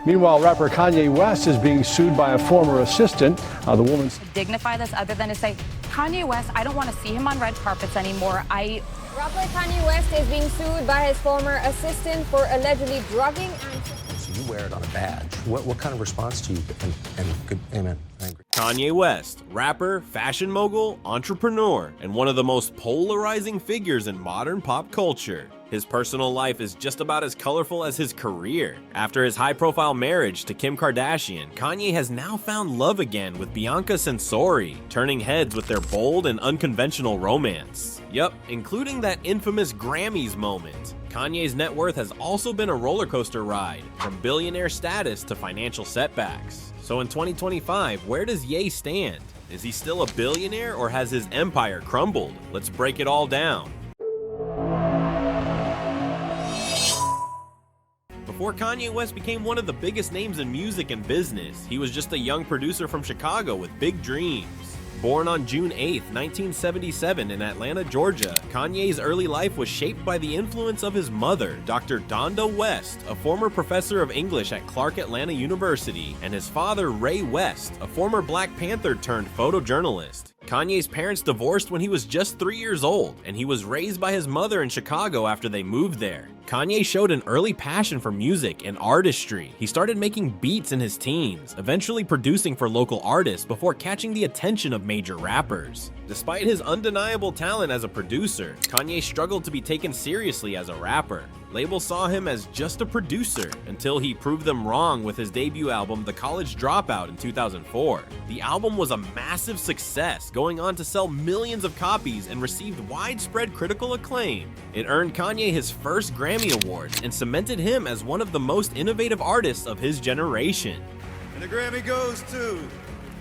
Meanwhile, rapper Kanye West is being sued by a former assistant. The woman dignify this other than to say, Kanye West, I don't want to see him on red carpets anymore. Rapper Kanye West is being sued by his former assistant for allegedly drugging and... So you wear it on a badge. What kind of response do you get? Amen. I agree. Kanye West, rapper, fashion mogul, entrepreneur, and one of the most polarizing figures in modern pop culture. His personal life is just about as colorful as his career. After his high-profile marriage to Kim Kardashian, Kanye has now found love again with Bianca Censori, turning heads with their bold and unconventional romance. Yup, including that infamous Grammys moment. Kanye's net worth has also been a roller coaster ride, from billionaire status to financial setbacks. So in 2025, where does Ye stand? Is he still a billionaire or has his empire crumbled? Let's break it all down. Before Kanye West became one of the biggest names in music and business, he was just a young producer from Chicago with big dreams. Born on June 8, 1977 in Atlanta, Georgia, Kanye's early life was shaped by the influence of his mother, Dr. Donda West, a former professor of English at Clark Atlanta University, and his father, Ray West, a former Black Panther turned photojournalist. Kanye's parents divorced when he was just 3 years old, and he was raised by his mother in Chicago after they moved there. Kanye showed an early passion for music and artistry. He started making beats in his teens, eventually producing for local artists before catching the attention of major rappers. Despite his undeniable talent as a producer, Kanye struggled to be taken seriously as a rapper. Labels saw him as just a producer until he proved them wrong with his debut album, The College Dropout, in 2004. The album was a massive success, going on to sell millions of copies and received widespread critical acclaim. It earned Kanye his first Grammy Award and cemented him as one of the most innovative artists of his generation. And the Grammy goes to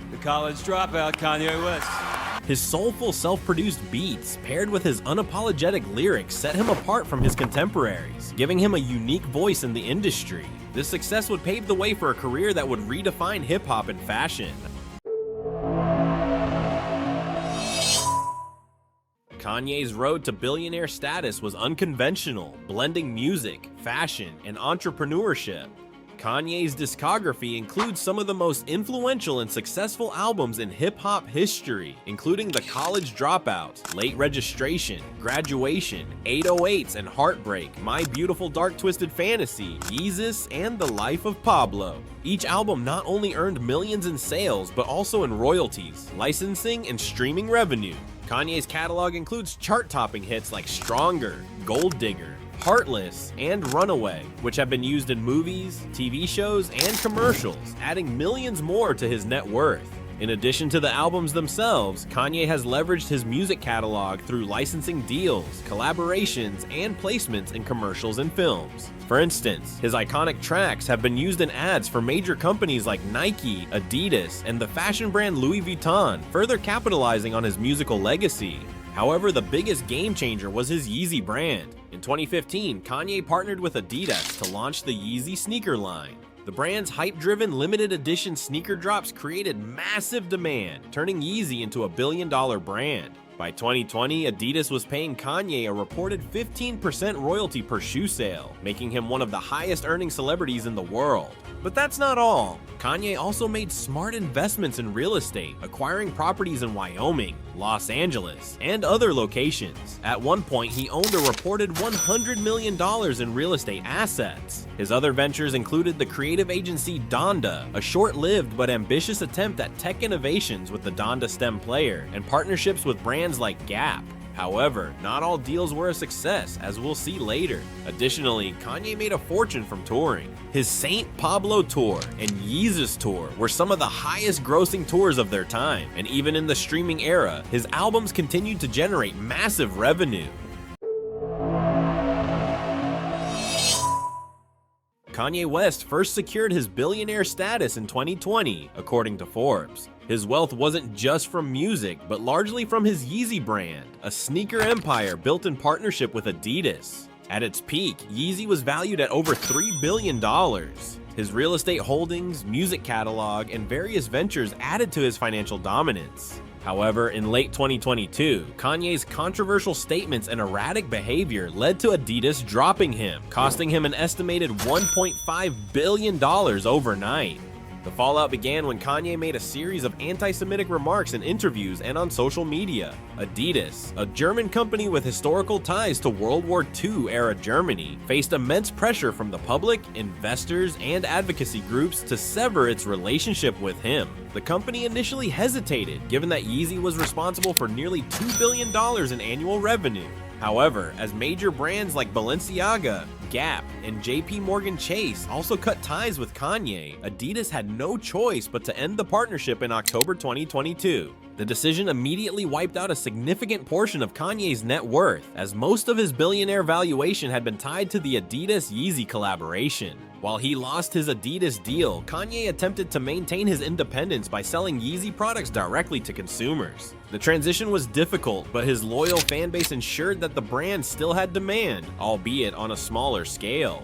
The College Dropout, Kanye West. His soulful, self-produced beats, paired with his unapologetic lyrics, set him apart from his contemporaries, giving him a unique voice in the industry. This success would pave the way for a career that would redefine hip-hop and fashion. Kanye's road to billionaire status was unconventional, blending music, fashion, and entrepreneurship. Kanye's discography includes some of the most influential and successful albums in hip-hop history, including The College Dropout, Late Registration, Graduation, 808s and Heartbreak, My Beautiful Dark Twisted Fantasy, Yeezy, and The Life of Pablo. Each album not only earned millions in sales, but also in royalties, licensing, and streaming revenue. Kanye's catalog includes chart-topping hits like Stronger, Gold Digger, Heartless, and Runaway, which have been used in movies, TV shows, and commercials, adding millions more to his net worth. In addition to the albums themselves, Kanye has leveraged his music catalog through licensing deals, collaborations, and placements in commercials and films. For instance, his iconic tracks have been used in ads for major companies like Nike, Adidas, and the fashion brand Louis Vuitton, further capitalizing on his musical legacy. However, the biggest game changer was his Yeezy brand. In 2015, Kanye partnered with Adidas to launch the Yeezy sneaker line. The brand's hype-driven limited edition sneaker drops created massive demand, turning Yeezy into a billion-dollar brand. By 2020, Adidas was paying Kanye a reported 15% royalty per shoe sale, making him one of the highest-earning celebrities in the world. But that's not all. Kanye also made smart investments in real estate, acquiring properties in Wyoming, Los Angeles, and other locations. At one point, he owned a reported $100 million in real estate assets. His other ventures included the creative agency Donda, a short-lived but ambitious attempt at tech innovations with the Donda STEM player, and partnerships with brands like Gap. However, not all deals were a success, as we'll see later. Additionally, Kanye made a fortune from touring. His St. Pablo tour and Yeezus tour were some of the highest grossing tours of their time, and even in the streaming era, his albums continued to generate massive revenue. Kanye West first secured his billionaire status in 2020, according to Forbes. His wealth wasn't just from music, but largely from his Yeezy brand, a sneaker empire built in partnership with Adidas. At its peak, Yeezy was valued at over $3 billion. His real estate holdings, music catalog, and various ventures added to his financial dominance. However, in late 2022, Kanye's controversial statements and erratic behavior led to Adidas dropping him, costing him an estimated $1.5 billion overnight. The fallout began when Kanye made a series of anti-Semitic remarks in interviews and on social media. Adidas, a German company with historical ties to World War II-era Germany, faced immense pressure from the public, investors, and advocacy groups to sever its relationship with him. The company initially hesitated, given that Yeezy was responsible for nearly $2 billion in annual revenue. However, as major brands like Balenciaga, Gap, and JP Morgan Chase also cut ties with Kanye, Adidas had no choice but to end the partnership in October 2022. The decision immediately wiped out a significant portion of Kanye's net worth, as most of his billionaire valuation had been tied to the Adidas-Yeezy collaboration. While he lost his Adidas deal, Kanye attempted to maintain his independence by selling Yeezy products directly to consumers. The transition was difficult, but his loyal fanbase ensured that the brand still had demand, albeit on a smaller scale.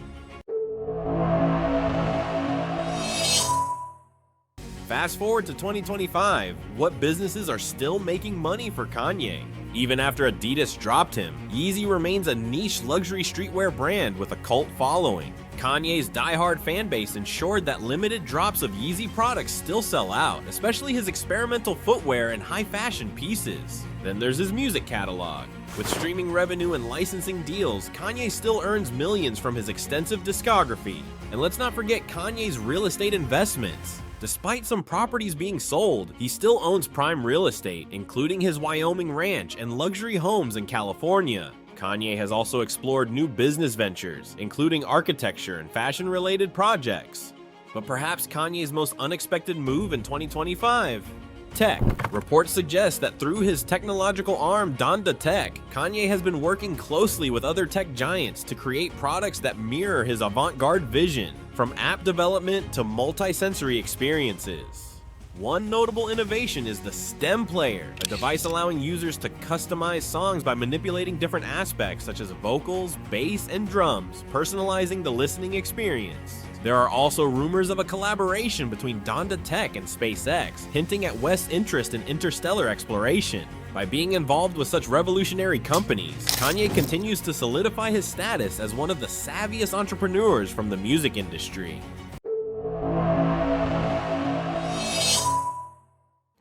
Fast forward to 2025, what businesses are still making money for Kanye? Even after Adidas dropped him, Yeezy remains a niche luxury streetwear brand with a cult following. Kanye's diehard fanbase ensured that limited drops of Yeezy products still sell out, especially his experimental footwear and high fashion pieces. Then there's his music catalog. With streaming revenue and licensing deals, Kanye still earns millions from his extensive discography. And let's not forget Kanye's real estate investments. Despite some properties being sold, he still owns prime real estate, including his Wyoming ranch and luxury homes in California. Kanye has also explored new business ventures, including architecture and fashion-related projects. But perhaps Kanye's most unexpected move in 2025? Tech. Reports suggest that through his technological arm Donda Tech, Kanye has been working closely with other tech giants to create products that mirror his avant-garde vision, from app development to multi-sensory experiences. One notable innovation is the STEM Player, a device allowing users to customize songs by manipulating different aspects such as vocals, bass, and drums, personalizing the listening experience. There are also rumors of a collaboration between Donda Tech and SpaceX, hinting at West's interest in interstellar exploration. By being involved with such revolutionary companies, Kanye continues to solidify his status as one of the savviest entrepreneurs from the music industry.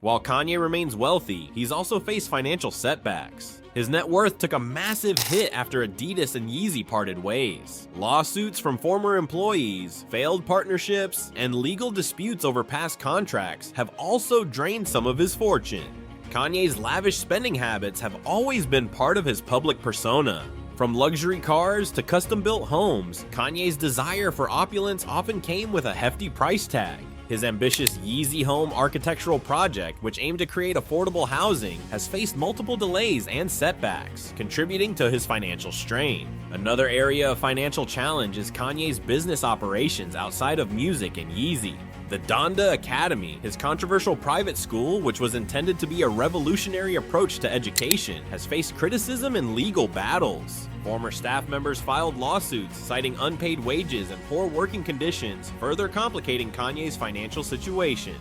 While Kanye remains wealthy, he's also faced financial setbacks. His net worth took a massive hit after Adidas and Yeezy parted ways. Lawsuits from former employees, failed partnerships, and legal disputes over past contracts have also drained some of his fortune. Kanye's lavish spending habits have always been part of his public persona. From luxury cars to custom-built homes, Kanye's desire for opulence often came with a hefty price tag. His ambitious Yeezy home architectural project, which aimed to create affordable housing, has faced multiple delays and setbacks, contributing to his financial strain. Another area of financial challenge is Kanye's business operations outside of music and Yeezy. The Donda Academy, his controversial private school, which was intended to be a revolutionary approach to education, has faced criticism and legal battles. Former staff members filed lawsuits citing unpaid wages and poor working conditions, further complicating Kanye's financial situation.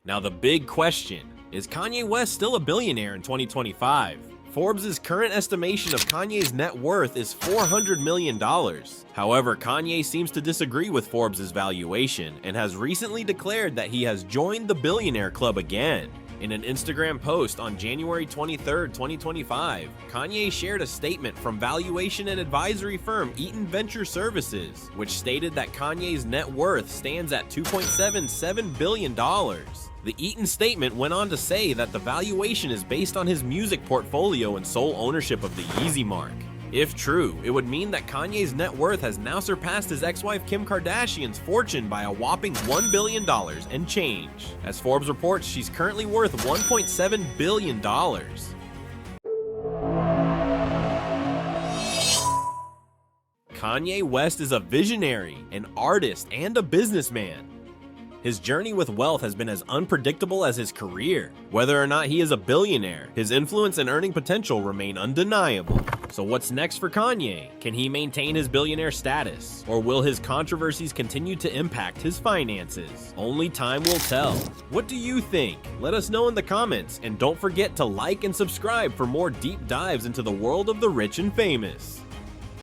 Now the big question, is Kanye West still a billionaire in 2025? Forbes' current estimation of Kanye's net worth is $400 million. However, Kanye seems to disagree with Forbes' valuation and has recently declared that he has joined the Billionaire Club again. In an Instagram post on January 23, 2025, Kanye shared a statement from valuation and advisory firm Eaton Venture Services, which stated that Kanye's net worth stands at $2.77 billion. The Eaton statement went on to say that the valuation is based on his music portfolio and sole ownership of the Yeezy mark. If true, it would mean that Kanye's net worth has now surpassed his ex-wife Kim Kardashian's fortune by a whopping $1 billion and change. As Forbes reports, she's currently worth $1.7 billion. Kanye West is a visionary, an artist, and a businessman. His journey with wealth has been as unpredictable as his career. Whether or not he is a billionaire, his influence and earning potential remain undeniable. So what's next for Kanye? Can he maintain his billionaire status? Or will his controversies continue to impact his finances? Only time will tell. What do you think? Let us know in the comments, and don't forget to like and subscribe for more deep dives into the world of the rich and famous.